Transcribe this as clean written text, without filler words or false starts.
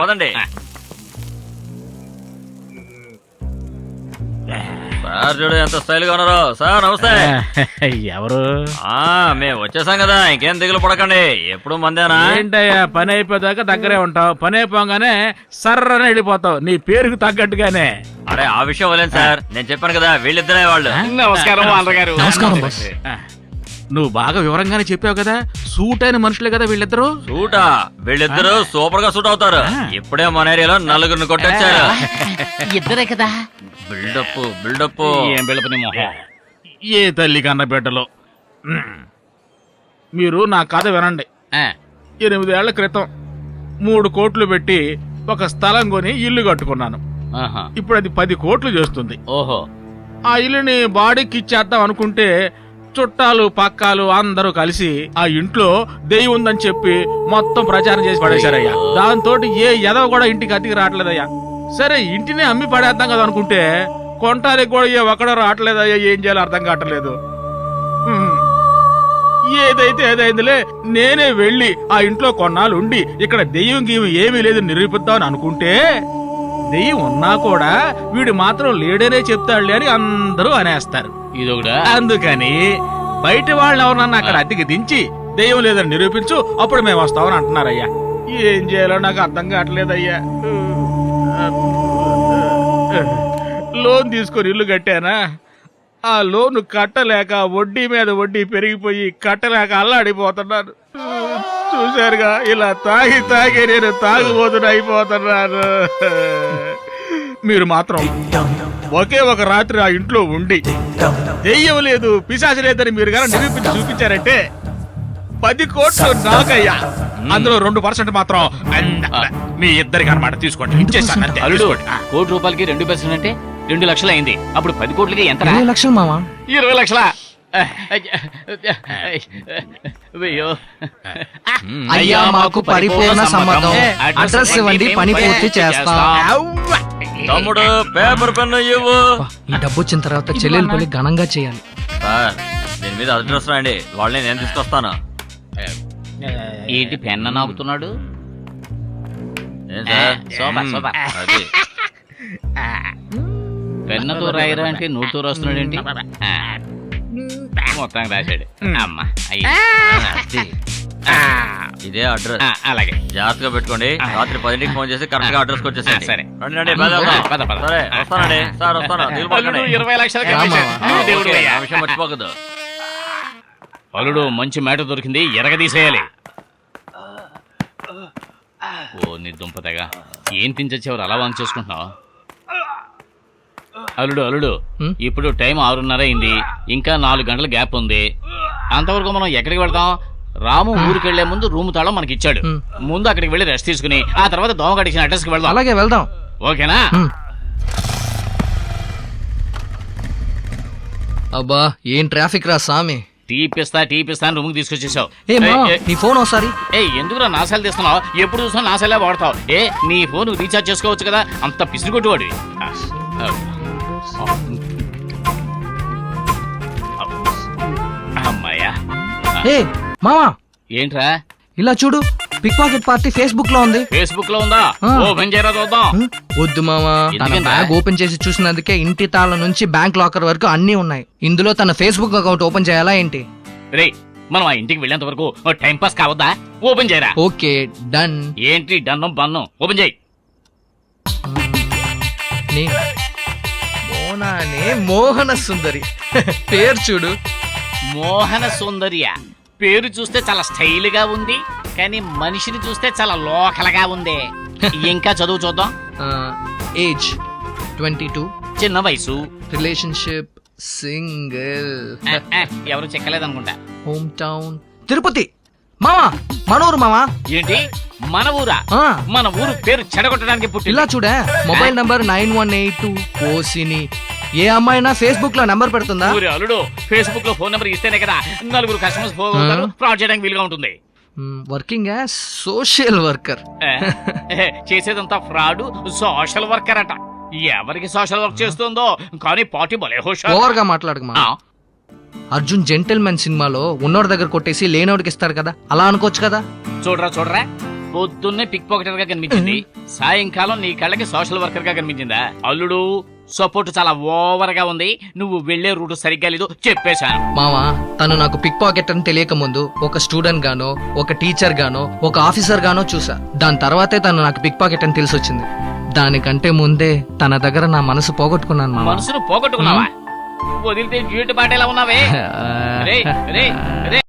పదండి. సార్ చూడు ఎంత స్టైల్ గా ఉన్నారో. సార్ నమస్తే. ఎవరు? మేము వచ్చేసాం కదా, ఇంకేం దిగులు పడకండి. ఎప్పుడు మందేనా? ఏంటయ్యా పని అయిపోయాక దగ్గరే ఉంటావు, పని అయిపోగానే సర్రని వెళ్ళిపోతావు నీ పేరుకు తగ్గట్టుగానే. అరే ఆ విషయం వలేను సార్, నేను చెప్పాను కదా వీళ్ళిద్దరే వాళ్ళు. నమస్కారం గారు. నమస్కారం బాస్. నువ్వు బాగా వివరంగానే చెప్పావు కదా, సూట్ అయిన మనుషులే కదా వీళ్ళిద్దరు. సూటా? వీళ్ళిద్దరు సూపర్ గా సూట్ అవుతారు. ఇప్పుడే మన ఏరియాలో నలుగురిని కొట్టొచ్చారు. ఇద్దరే కదా. Buildup buildup. ఏం బిల్డప్? ఏ తల్లి కన్న బిడ్డలో. మీరు నా కథ వినండి. 8 ఏళ్ల క్రితం 3 కోట్లు పెట్టి ఒక స్థలం కొని ఇల్లు కట్టుకున్నాను. ఇప్పుడు అది 10 కోట్లు చేస్తుంది. ఓహో. ఆ ఇల్లుని బాడీకి ఇచ్చేద్దాం అనుకుంటే చుట్టాలు పక్కాలు అందరూ కలిసి ఆ ఇంట్లో దెయ్యం ఉందని చెప్పి మొత్తం ప్రచారం చేసి పడేశారయ్యా. దాంతో ఏ ఎదవ కూడా ఇంటికి అతికి రావట్లేదయ్యా. సరే ఇంటిని అమ్మి పడేద్దాం కదా అనుకుంటే కొంటానికి కూడా ఏ ఒక్కడో రావట్లేదయ్యా. ఏం చేయాలో అర్థం కావట్లేదు. ఏదైతే ఏదైందిలే, నేనే వెళ్ళి ఆ ఇంట్లో కొన్నాళ్ళు ఉండి ఇక్కడ దెయ్యం గీయం ఏమీ లేదు నిరూపిద్దామని అనుకుంటే దెయ్యం ఉన్నా కూడా వీడు మాత్రం లేడనే చెప్తాడులే అని అందరూ అనేస్తారు. అందుకని బయట వాళ్ళని ఎవరన్నా అక్కడ అద్దెకి దించి దెయ్యం లేదని నిరూపించు, అప్పుడు మేము వస్తామని అంటున్నారయ్యా. ఏం చేయాలో నాకు అర్థం కావట్లేదయ్యా. లోన్ తీసుకొని ఇల్లు కట్టానా, ఆ లోను కట్టలేక వడ్డీ మీద వడ్డీ పెరిగిపోయి కట్టలేక అల్లాడిపోతున్నాను. చూశారుగా, ఇలా తాగి తాగి నేను తాగుబోతున్నా అయిపోతున్నాను. మీరు మాత్రం ఒకే ఒక రాత్రి ఆ ఇంట్లో ఉండి దెయ్యం లేదు పిశాచి లేదని మీరు కానీ నిరూపించి చూపించారంటే 10 కోట్లు నాకయ్యా. అందులో 2% మాత్రం మీ ఇద్దరికి అన్నమాట. తీసుకోండి, ఇచ్చేసాను. కోటి రూపాయలకి 2% అంటే 2 లక్షలు అయింది. అప్పుడు 10 కోట్లకి ఎంత? 20 లక్షలు మావా. 20 లక్షల. అయ్యా మాకు పరిపూర్ణ సమ్మతం. అడ్రస్ ఇవ్వండి, పని పూర్తి చేస్తాం. తమ్ముడు పేపర్ పెన్ను ఇవ్వు. ఈ డబ్బు వచ్చిన తర్వాత చెల్లెలు పెళ్లి ఘనంగా చేయాలి. సార్ దీని మీద అడ్రస్ రాయండి, వాళ్ళని నేను తీసుకొస్తాను. ఏంటి పెన్న నాకుతున్నాడు? అది పెన్నతో రాయరా అంటే నోటుతో రాస్తున్నాడు ఏంటి? మొత్తం రాశాడు. అమ్మా ఇదే అడ్రస్. అలాగే జాగ్రత్తగా పెట్టుకోండి. రాత్రి 10కి ఫోన్ చేసి కరెక్ట్ గా అడ్రస్ వచ్చేసండి. సరే. రండి సరే వస్తానండి. సార్ వస్తాను. 20 లక్షలు విషయం మర్చిపోకదు. అల్లుడు మంచి మేట దొరికింది, ఎరగదీసేయాలి. ఓ నీ దుంపతగా ఏం తించొచ్చేవారు అలా వాంగ్ చేసుకుంటున్నావు? అల్లుడు ఇప్పుడు టైం 6:30 అయింది. ఇంకా 4 గంటల గ్యాప్ ఉంది. అంతవరకు మనం ఎక్కడికి వెళ్తాం? రాము ఊరికి వెళ్లే ముందు రూమ్ తాళం మనకి ఇచ్చాడు. ముందు అక్కడికి వెళ్ళి రెస్ట్ తీసుకుని ఆ తర్వాత దోమగడి ఇచ్చిన అడ్రస్ కి వెళ్దాం. అలాగే వెళ్దాం. ఓకేనా? అబ్బా ఏం ట్రాఫిక్ రా సామి. టీపిస్తా అని రూమ్ కి తీసుకొచ్చేసావు. నీ ఫోన్ ఒకసారి. ఎందుకురా నాసాలు తీస్తున్నావు? ఎప్పుడు చూసినా నాసాలే వాడతావు. నీ ఫోన్ రీఛార్జ్ చేసుకోవచ్చు కదా, అంత పిసిరి కొట్టువాడు. అమ్మాయ్యా. మామా ఏంట్రా ఇలా చూడు, పిక్ పాకెట్ పార్టీ ఫేస్బుక్ లో ఉంది. ఫేస్బుక్ లో ఉందా? ఓపెన్ చేయరా చూద్దాం. వద్దు మామా, తన బ్యాగ్ ఓపెన్ చేసి చూసినందుకే ఇంటి తాళం నుంచి బ్యాంక్ లాకర్ వరకు అన్ని ఉన్నాయి. ఇందులో తన ఫేస్బుక్ అకౌంట్ ఓపెన్ చేయాలా ఏంటి? రే మనం ఆ ఇంటికి వెళ్ళేంత వరకు టైం పాస్ కావద్దా? ఓపెన్ చేయరా. Okay done. ఏంటి డన్నం బన్నం? ఓపెన్ చేయి. మోహన సుందరి పేరు చూడు. మోహన సుందరియ పేరు చూస్తే చాలా స్టైల్ గా ఉంది, కానీ మనిషిని చూస్తే చాలా లోకల్గా ఉంది. ఇంకా చదువు చూద్దాం. ఏజ్ 22. చిన్న వయసు. Relationship single. ఎవరు చెక్కలేదనుకుంటా. Home town Tirupati. మామా మనూరు. మామా ఏంటి మన ఊరా? మన ఊరు పేరు చెడగొట్టడానికి పుట్టి. ఇలా చూడే, మొబైల్ నంబర్ 9182 కోసిని. ఏ అమ్మాయినా ఫేస్బుక్ లో నంబర్ పెడుతుందా? అల్లుడు ఫేస్బుక్ లో ఫోన్ నెంబర్ ఇస్తేనే కదా 4 కస్టమర్స్ ఫ్రాడ్ చేయడానికి వీలుగా ఉంటుంది. Working as social worker. చేసేదంతా ఫ్రాడ్. సోషల్ వర్కర్ అట. ఎవరికి సోషల్ వర్క్ చేస్తుందో కానీ పార్టీ భలే హుషారు. ఓవర్ గా మాట్లాడకమా. అర్జున్ జెంటిల్మెన్ సినిమాలో ఉన్నోడి దగ్గర కొట్టేసి లేనోడికి ఇస్తాడు కదా, అలా అనుకోవచ్చు కదా. చూడరా పొద్దున్నే పిక్ పాకెటర్ గా కనిపించింది, సాయంకాలం నీ కళ్ళకి సోషల్ వర్కర్ గా కనిపించిందా? అల్లుడు సపోర్ట్ చాలా ఓవర్ గా ఉంది, నువ్వు వెళ్లే రూట్ సరిగ్గా లేదు చెప్పేశాను. మావా తను నాకు పిక్ పాకెట్ అని తెలియక ముందు ఒక స్టూడెంట్ గానో, ఒక టీచర్ గానో, ఒక ఆఫీసర్ గానో చూసా. దాని తర్వాతే తను నాకు పిక్ పాకెట్ అని తెలిసి వచ్చింది. దానికంటే ముందే తన దగ్గర నా మనసు పోగొట్టుకున్నాను మావా. మనసును పోగొట్టుకున్నావా? వదిలితే జీవిత పాటేలా ఉన్నావే. రే రే రే